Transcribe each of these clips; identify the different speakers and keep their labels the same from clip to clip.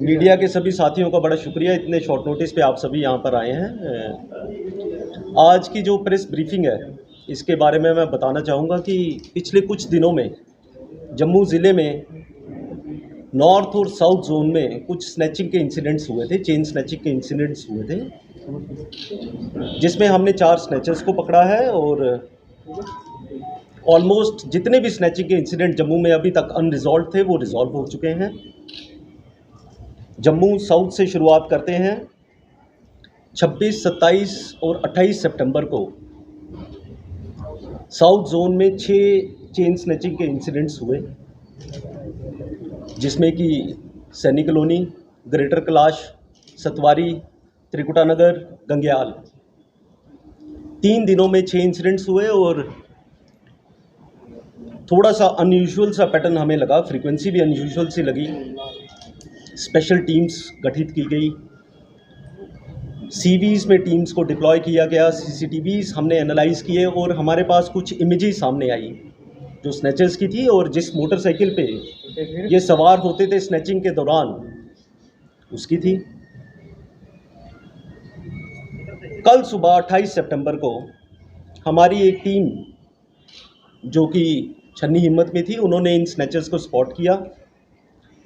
Speaker 1: Media के सभी साथियों का बड़ा शुक्रिया, इतने शॉर्ट नोटिस पे आप सभी यहाँ पर आए हैं। आज की जो प्रेस ब्रीफिंग है इसके बारे में मैं बताना चाहूँगा कि पिछले कुछ दिनों में जम्मू ज़िले में नॉर्थ और साउथ जोन में कुछ स्नैचिंग के इंसिडेंट्स हुए थे, चेन स्नैचिंग के इंसिडेंट्स हुए थे, जिसमें हमने 4 स्नैचर्स को पकड़ा है और ऑलमोस्ट जितने भी स्नैचिंग के इंसिडेंट जम्मू में अभी तक अनरिजॉल्व थे वो रिजॉल्व हो चुके हैं। जम्मू साउथ से शुरुआत करते हैं। 26, 27 और 28 सितंबर को साउथ जोन में 6 चेन स्नैचिंग के इंसिडेंट्स हुए, जिसमें कि सैनी कॉलोनी, ग्रेटर कैलाश, सतवारी, त्रिकुटा नगर, गंग्याल। 3 दिनों में 6 इंसिडेंट्स हुए और थोड़ा सा अनयूजुअल सा पैटर्न हमें लगा, फ्रीक्वेंसी भी अनयूजुअल सी लगी। स्पेशल टीम्स गठित की गई, सीवीज़ में टीम्स को डिप्लॉय किया गया, सीसीटीवीज़ हमने एनालाइज़ किए और हमारे पास कुछ इमेजेस सामने आई जो स्नैचर्स की थी और जिस मोटरसाइकिल पे ये सवार होते थे स्नैचिंग के दौरान उसकी थी। कल सुबह 28 सितंबर को हमारी एक टीम जो कि छन्नी हिम्मत में थी, उन्होंने इन स्नैचर्स को स्पॉट किया,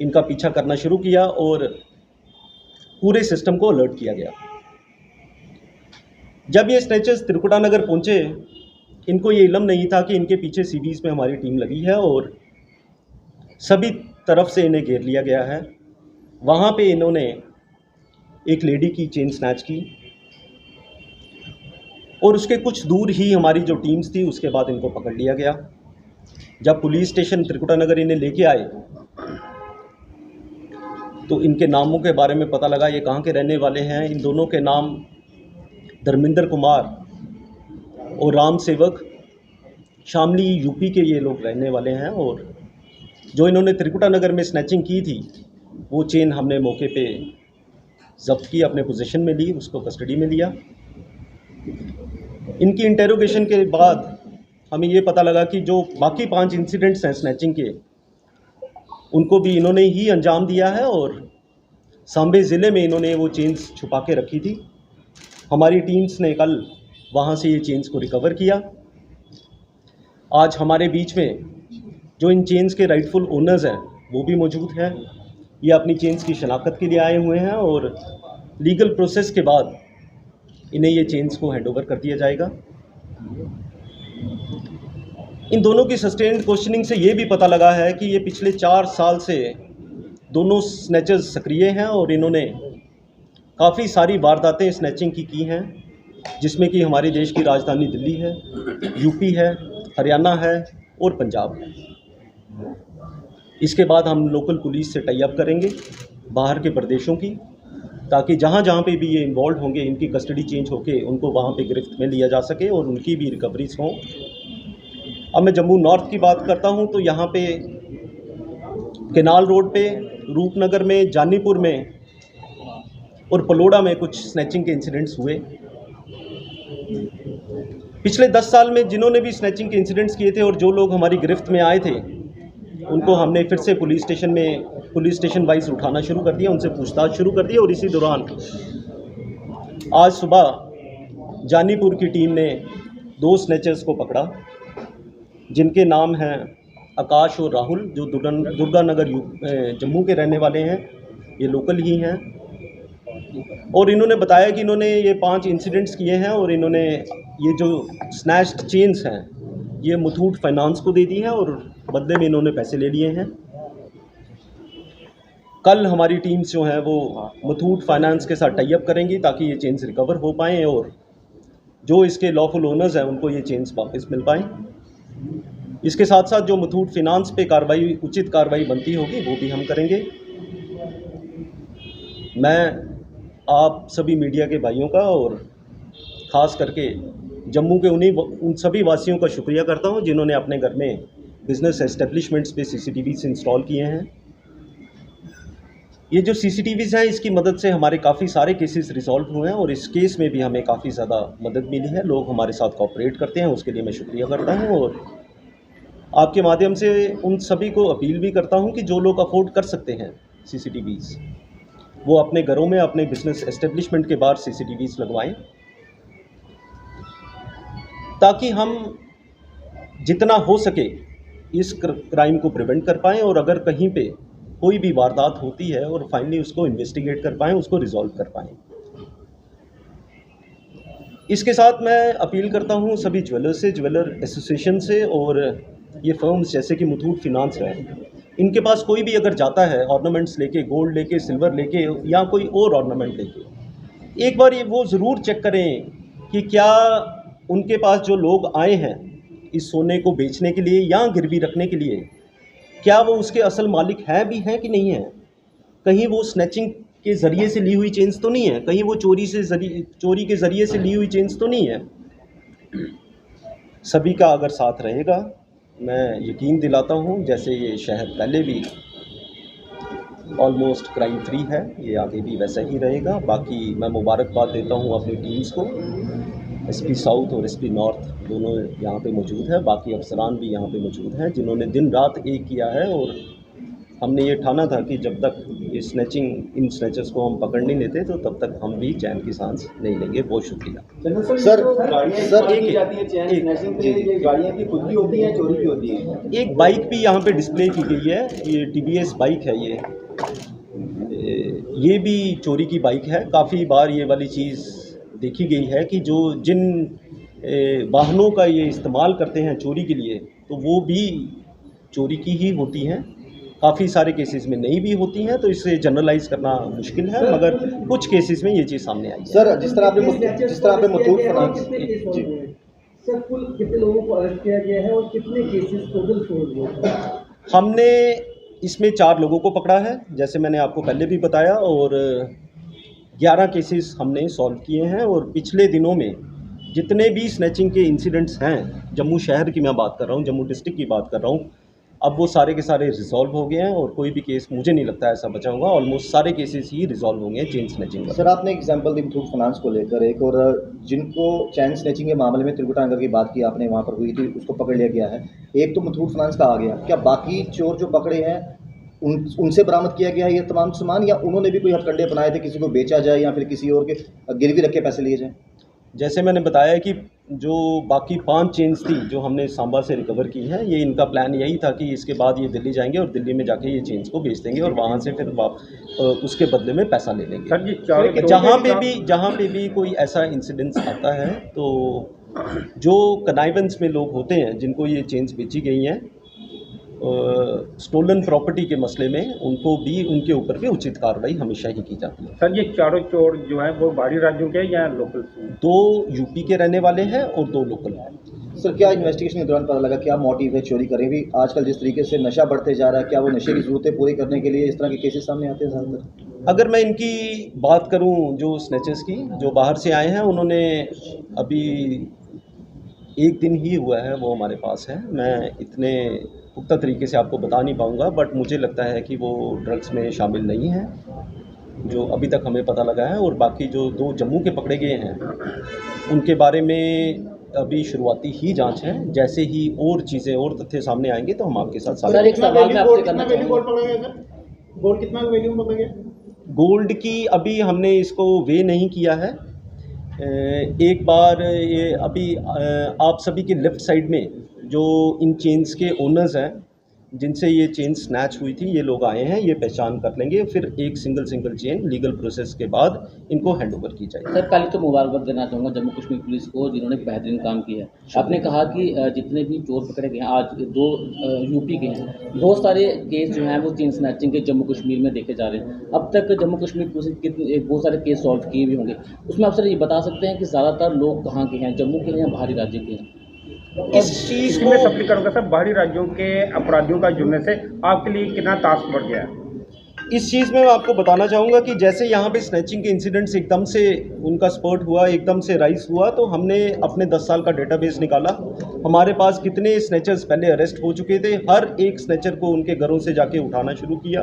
Speaker 1: इनका पीछा करना शुरू किया और पूरे सिस्टम को अलर्ट किया गया। जब ये स्नैचर्स त्रिकुटा नगर पहुंचे, इनको ये इल्म नहीं था कि इनके पीछे सीवीज़ में हमारी टीम लगी है और सभी तरफ से इन्हें घेर लिया गया है। वहाँ पे इन्होंने एक लेडी की चेन स्नैच की और उसके कुछ दूर ही हमारी जो टीम्स थी उसके बाद इनको पकड़ लिया गया। जब पुलिस स्टेशन त्रिकुटा नगर इन्हें लेके आए तो इनके नामों के बारे में पता लगा, ये कहाँ के रहने वाले हैं। इन दोनों के नाम धर्मेंद्र कुमार और राम सेवक, शामली यूपी के ये लोग रहने वाले हैं। और जो इन्होंने त्रिकुटा नगर में स्नैचिंग की थी वो चेन हमने मौके पे जब्त की, अपने पोजीशन में ली, उसको कस्टडी में लिया। इनकी इंटेरोगेशन के बाद हमें ये पता लगा कि जो बाकी 5 इंसिडेंट्स हैं स्नैचिंग के, उनको भी इन्होंने ही अंजाम दिया है और सांबे ज़िले में इन्होंने वो चेन्स छुपा के रखी थी। हमारी टीम्स ने कल वहाँ से ये चेन्स को रिकवर किया। आज हमारे बीच में जो इन चेन्स के राइटफुल ओनर्स हैं वो भी मौजूद हैं। ये अपनी चेन्स की शनाख्त के लिए आए हुए हैं और लीगल प्रोसेस के बाद इन्हें ये चेन्स को हैंडओवर कर दिया जाएगा। इन दोनों की सस्टेन्ड क्वेश्चनिंग से ये भी पता लगा है कि ये पिछले 4 साल से दोनों स्नैचर्स सक्रिय हैं और इन्होंने काफ़ी सारी वारदातें स्नैचिंग की हैं, जिसमें कि हमारे देश की राजधानी दिल्ली है, यूपी है, हरियाणा है और पंजाब है। इसके बाद हम लोकल पुलिस से टाई अप करेंगे बाहर के प्रदेशों की, ताकि जहाँ जहाँ पे भी ये इन्वॉल्व होंगे इनकी कस्टडी चेंज होके उनको वहाँ पे गिरफ्त में लिया जा सके और उनकी भी रिकवरीज हों। अब मैं जम्मू नॉर्थ की बात करता हूँ तो यहाँ पे केनाल रोड पे, रूपनगर में, जानीपुर में और पलोड़ा में कुछ स्नैचिंग के इंसिडेंट्स हुए। पिछले 10 साल में जिन्होंने भी स्नैचिंग के इंसिडेंट्स किए थे और जो लोग हमारी गिरफ्त में आए थे उनको हमने फिर से पुलिस स्टेशन वाइज उठाना शुरू कर दिया, उनसे पूछताछ शुरू कर दी। और इसी दौरान आज सुबह जानीपुर की टीम ने 2 स्नैचर्स को पकड़ा, जिनके नाम हैं आकाश और राहुल, जो दुर्गा नगर जम्मू के रहने वाले हैं, ये लोकल ही हैं। और इन्होंने बताया कि इन्होंने ये 5 इंसिडेंट्स किए हैं और इन्होंने ये जो स्नैच्ड चेन्स हैं ये मुथूट फाइनेंस को दे दी हैं और बदले में इन्होंने पैसे ले लिए हैं। कल हमारी टीम्स जो हैं वो मुथूट फाइनेंस के साथ टाई अप करेंगी ताकि ये चेन्स रिकवर हो पाएँ और जो इसके लॉफुल ओनर्स हैं उनको ये चेन्स वापस मिल पाएँ। इसके साथ साथ जो मुथूट फाइनेंस पे उचित कार्रवाई बनती होगी वो भी हम करेंगे। मैं आप सभी मीडिया के भाइयों का और ख़ास करके जम्मू के उन सभी वासियों का शुक्रिया करता हूं जिन्होंने अपने घर में बिज़नेस एस्टेब्लिशमेंट्स पे सीसीटीवीज़ इंस्टॉल किए हैं। ये जो सीसीटीवीज़ हैं इसकी मदद से हमारे काफ़ी सारे केसेस रिजॉल्व हुए हैं और इस केस में भी हमें काफ़ी ज़्यादा मदद मिली है। लोग हमारे साथ कोऑपरेट करते हैं, उसके लिए मैं शुक्रिया करता हूँ। और आपके माध्यम से उन सभी को अपील भी करता हूं कि जो लोग अफोर्ड कर सकते हैं सीसीटीवीज़, वो अपने घरों में, अपने बिजनेस एस्टेब्लिशमेंट के बाहर सीसीटीवीज़ लगवाएं, ताकि हम जितना हो सके इस क्राइम को प्रिवेंट कर पाएँ, और अगर कहीं पे कोई भी वारदात होती है और फाइनली उसको इन्वेस्टिगेट कर पाएँ, उसको रिजॉल्व कर पाएँ। इसके साथ मैं अपील करता हूँ सभी ज्वेलर्स से, ज्वेलर एसोसिएशन से, और ये फर्म्स जैसे कि मुथूट फिनांस है, इनके पास कोई भी अगर जाता है ऑर्नामेंट्स लेके, गोल्ड लेके, सिल्वर लेके या कोई और ऑर्नामेंट लेके, एक बार ये वो ज़रूर चेक करें कि क्या उनके पास जो लोग आए हैं इस सोने को बेचने के लिए या गिरवी रखने के लिए, क्या वो उसके असल मालिक हैं भी हैं कि नहीं हैं। कहीं वो स्नैचिंग के ज़रिए से ली हुई चेन्स तो नहीं है, कहीं वो चोरी के ज़रिए से ली हुई चेन्स तो नहीं है। सभी का अगर साथ रहेगा, मैं यकीन दिलाता हूँ जैसे ये शहर पहले भी ऑलमोस्ट क्राइम फ्री है, ये आगे भी वैसा ही रहेगा। बाकी मैं मुबारकबाद देता हूँ अपनी टीम्स को, एसपी साउथ और एसपी नॉर्थ दोनों यहाँ पे मौजूद है, बाकी अफसरान भी यहाँ पे मौजूद हैं जिन्होंने दिन रात एक किया है, और हमने ये ठाना था कि जब तक ये इन स्नैचर्स को हम पकड़ नहीं लेते तो तब तक हम भी चैन की सांस नहीं लेंगे। बहुत शुक्रिया।
Speaker 2: सर गाड़ियाँ की खुद की होती हैं, चोरी की होती हैं?
Speaker 1: एक बाइक भी यहाँ पे डिस्प्ले की गई है, ये TVS बाइक है, ये भी चोरी की बाइक है। काफ़ी बार ये वाली चीज़ देखी गई है कि जो जिन वाहनों का ये इस्तेमाल करते हैं चोरी के लिए, तो वो भी चोरी की ही होती हैं। काफ़ी सारे केसेस में नहीं भी होती हैं, तो इसे जनरलाइज करना मुश्किल है, मगर कुछ केसेस में ये चीज़ सामने आई है।
Speaker 2: सर, जिस तरह आपने मुथूट फाइनेंस,
Speaker 3: सर कुल कितने लोगों को अरेस्ट किया गया है और कितने केसेस टोटल छोड़ दिए?
Speaker 1: हमने इसमें 4 लोगों को पकड़ा है, जैसे मैंने आपको पहले भी बताया, और 11 केसेस हमने सॉल्व किए हैं। और पिछले दिनों में जितने भी स्नैचिंग के इंसिडेंट्स हैं, जम्मू शहर की मैं बात कर रहा हूँ, जम्मू डिस्ट्रिक्ट की बात कर रहा हूँ, अब वो सारे के सारे रिजॉल्व हो गए हैं, और कोई भी केस मुझे नहीं लगता ऐसा बचा होगा। ऑलमोस्ट सारे केसेस ही रिजॉल्व होंगे चेन स्नैचिंग का।
Speaker 2: सर, आपने एग्जांपल दी मुथूट फाइनेंस को लेकर एक, और जिनको चैन स्नैचिंग के मामले में त्रिकुटानगर की बात की आपने, वहाँ पर हुई थी, उसको पकड़ लिया गया है। एक तो मुथूट फाइनेंस का आ गया, क्या बाकी चोर जो पकड़े हैं उनसे बरामद किया गया है ये तमाम सामान, या उन्होंने भी कोई हथकंडे अपनाए थे, किसी को बेचा जाए या फिर किसी और के गिरवी रख के पैसे लिए जाए?
Speaker 1: जैसे मैंने बताया कि जो बाकी 5 चेन्स थी जो हमने सांबा से रिकवर की है, ये इनका प्लान यही था कि इसके बाद ये दिल्ली जाएंगे और दिल्ली में जाके ये चेन्स को बेच देंगे और वहाँ से फिर उसके बदले में पैसा ले लेंगे। जहाँ पे भी कोई ऐसा इंसिडेंस आता है, तो जो कनाइवेंस में लोग होते हैं जिनको ये चेन्स बेची गई हैं, स्टोलन प्रॉपर्टी के मसले में उनको भी, उनके ऊपर भी उचित कार्रवाई हमेशा ही की जाती है।
Speaker 4: सर, ये चारों चोर जो हैं वो बाहरी राज्यों के या लोकल?
Speaker 1: 2 यूपी के रहने वाले हैं और 2 लोकल हैं।
Speaker 2: सर, क्या इन्वेस्टिगेशन के दौरान पता लगा क्या मोटिव है चोरी करें? भी आजकल जिस तरीके से नशा बढ़ते जा रहा है, क्या वो नशे की ज़रूरतें पूरी करने के लिए इस तरह के केसेस सामने आते हैं ज़्यादातर?
Speaker 1: अगर मैं इनकी बात करूं, जो स्नैचर्स की, जो बाहर से आए हैं, उन्होंने अभी 1 दिन ही हुआ है वो हमारे पास है। मैं इतने पुख्ता तरीके से आपको बता नहीं पाऊंगा, बट मुझे लगता है कि वो ड्रग्स में शामिल नहीं है, जो अभी तक हमें पता लगा है। और बाकी जो 2 जम्मू के पकड़े गए हैं, उनके बारे में अभी शुरुआती ही जांच है। जैसे ही और चीज़ें और तथ्य सामने आएंगे तो हम आपके साथ
Speaker 3: सर, एक सवाल मैं आपसे करना चाहूँगा। गोल्ड कितना वैल्यू में पकड़ा गया?
Speaker 1: गोल्ड की अभी हमने इसको वे नहीं किया है। एक बार ये अभी आप सभी के लेफ़्ट साइड में जो इन चेन्स के ओनर्स हैं, जिनसे ये चेन स्नैच हुई थी, ये लोग आए हैं, ये पहचान कर लेंगे, फिर एक सिंगल चेन लीगल प्रोसेस के बाद इनको हैंडओवर की जाएगी।
Speaker 5: सर, पहले तो मुबारकबाद देना चाहूँगा जम्मू कश्मीर पुलिस को, जिन्होंने बेहतरीन काम किया है। आपने कहा कि जितने भी चोर पकड़े गए हैं, आज 2 यूपी के हैं, बहुत सारे केस जो हैं वो चेन स्नैचिंग के जम्मू कश्मीर में देखे जा रहे हैं। अब तक जम्मू कश्मीर पुलिस कितने बहुत सारे केस सॉल्व किए भी होंगे, उसमें आप सर ये बता सकते हैं कि ज़्यादातर लोग कहाँ के हैं, जम्मू के हैं या बाहरी राज्य के हैं?
Speaker 1: इस चीज़ को
Speaker 4: मैं सप्ली करूँगा सर, बाहरी राज्यों के अपराधियों का जुड़ने से आपके लिए कितना टास्क बढ़ गया है?
Speaker 1: इस चीज़ में मैं आपको बताना चाहूँगा कि जैसे यहाँ पे स्नैचिंग के इंसिडेंट्स एकदम से उनका स्पर्ट हुआ, एकदम से राइज हुआ, तो हमने अपने 10 साल का डेटाबेस निकाला। हमारे पास कितने स्नैचर्स पहले अरेस्ट हो चुके थे, हर एक स्नैचर को उनके घरों से जाके उठाना शुरू किया,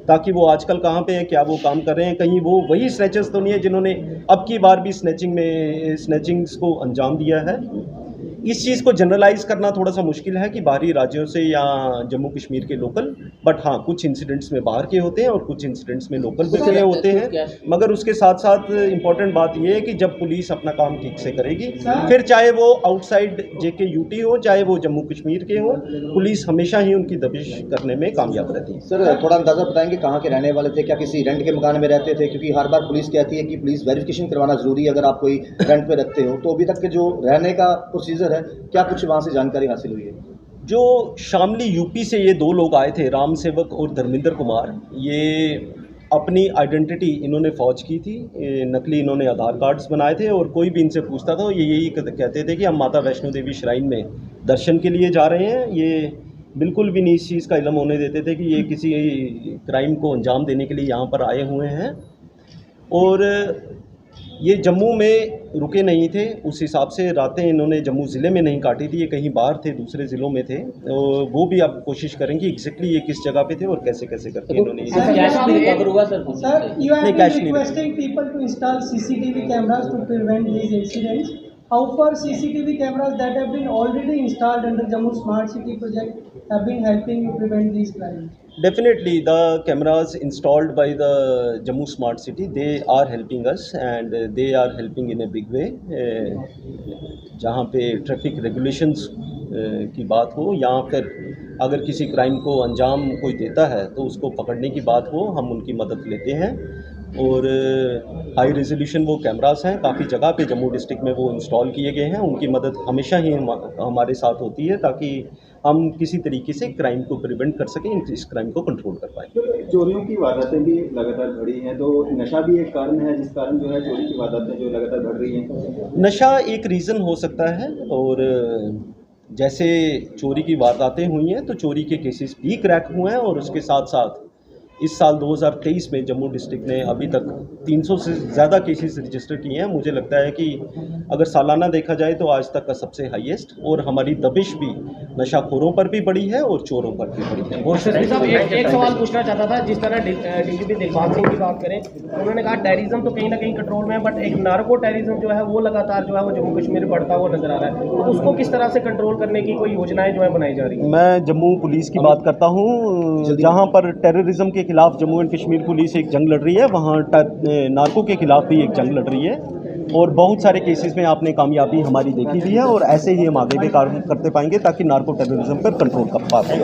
Speaker 1: ताकि वो आजकल कहाँ पे हैं, क्या वो काम कर रहे हैं, कहीं वो वही स्नैचर्स तो नहीं है जिन्होंने अब की बार भी स्नैचिंग्स को अंजाम दिया है। इस चीज़ को जनरलाइज करना थोड़ा सा मुश्किल है कि बाहरी राज्यों से या जम्मू कश्मीर के लोकल, बट हाँ कुछ इंसिडेंट्स में बाहर के होते हैं और कुछ इंसिडेंट्स में लोकल भी चले होते हैं। मगर उसके साथ साथ इम्पॉर्टेंट बात यह है कि जब पुलिस अपना काम ठीक से करेगी, फिर चाहे वो आउटसाइड जेके यूटी हो, चाहे वो जम्मू कश्मीर के हो, पुलिस हमेशा ही उनकी दबिश करने में कामयाब रहती है।
Speaker 2: सर थोड़ा अंदाज़ा बताएंगे कहाँ के रहने वाले थे, क्या किसी रेंट के मकान में रहते थे? क्योंकि हर बार पुलिस कहती है कि पुलिस वेरिफिकेशन करवाना ज़रूरी है अगर आप कोई रेंट पे रखते हो, तो अभी तक के जो रहने का प्रोसीजर है, क्या कुछ वहाँ से जानकारी हासिल हुई है?
Speaker 1: जो शामली यूपी से ये दो लोग आए थे, राम सेवक और धर्मेंद्र कुमार, ये अपनी आइडेंटिटी इन्होंने फौज की थी, नकली इन्होंने आधार कार्ड्स बनाए थे और कोई भी इनसे पूछता था ये यही कहते थे कि हम माता वैष्णो देवी श्राइन में दर्शन के लिए जा रहे हैं। ये बिल्कुल भी नहीं इस चीज़ का इल्म होने देते थे कि ये किसी क्राइम को अंजाम देने के लिए यहाँ पर आए हुए हैं। और ये जम्मू में रुके नहीं थे, उस हिसाब से रातें इन्होंने जम्मू ज़िले में नहीं काटी थी, ये कहीं बाहर थे, दूसरे ज़िलों में थे। तो वो भी अब कोशिश करेंगे एग्जैक्टली ये किस जगह पे थे और कैसे कैसे करके इन्होंने
Speaker 5: कैश भी रिकवर हुआ सर?
Speaker 3: Sir, you have
Speaker 1: नहीं,
Speaker 3: been
Speaker 1: cash नहीं
Speaker 3: requesting people to install CCTV cameras to prevent these incidents. How far CCTV cameras that have been already installed under Jammu Smart City project have been helping you prevent these crimes?
Speaker 1: Definitely, the cameras installed by the Jammu Smart City, they are helping us and they are helping in a big way. जहाँ पे traffic regulations की बात हो, यहाँ पर अगर किसी crime को अंजाम कोई देता है तो उसको पकड़ने की बात हो, हम उनकी मदद लेते हैं। और हाई रेजोल्यूशन वो कैमरास हैं, काफ़ी जगह पे जम्मू डिस्ट्रिक्ट में वो इंस्टॉल किए गए हैं। उनकी मदद हमेशा ही हमारे साथ होती है ताकि हम किसी तरीके से क्राइम को प्रिवेंट कर सकें, इस क्राइम को कंट्रोल कर पाएँ।
Speaker 6: चोरियों की वारदातें भी लगातार बढ़ी हैं, तो नशा भी एक कारण है जिस कारण जो है चोरी की वारदातें जो लगातार बढ़ रही हैं।
Speaker 1: नशा एक रीज़न हो सकता है, और जैसे चोरी की वारदातें हुई हैं तो चोरी के केसेस भी क्रैक हुए हैं। और उसके साथ साथ इस साल 2023 में जम्मू डिस्ट्रिक्ट ने अभी तक 300 से ज़्यादा केसेस रजिस्टर किए हैं। मुझे लगता है कि अगर सालाना देखा जाए तो आज तक का सबसे हाईएस्ट। और हमारी दबिश भी नशाखोरों पर भी बढ़ी है और चोरों पर भी बढ़ी है।
Speaker 7: और साहब एक सवाल पूछना चाहता था, जिस तरह डीजीपी दिलबाग सिंह की बात करें, उन्होंने कहा टेररिज्म तो कहीं ना कहीं कंट्रोल में है, बट एक नार्को टेररिज्म जो है वो लगातार जो है वो जम्मू कश्मीर में बढ़ता हुआ नजर आ रहा है, तो उसको किस तरह से कंट्रोल करने की कोई योजनाएं जो है बनाई जा रही है?
Speaker 1: मैं जम्मू पुलिस की बात करता हूँ, जहाँ पर टेररिज्म के खिलाफ जम्मू एंड कश्मीर पुलिस एक जंग लड़ रही है, वहाँ नार्को के खिलाफ भी एक जंग लड़ रही है। और बहुत सारे केसेस में आपने कामयाबी हमारी देखी भी है और ऐसे ही हम आगे भी काम करते पाएंगे ताकि नार्को टेररिज्म पर कंट्रोल कर पाए।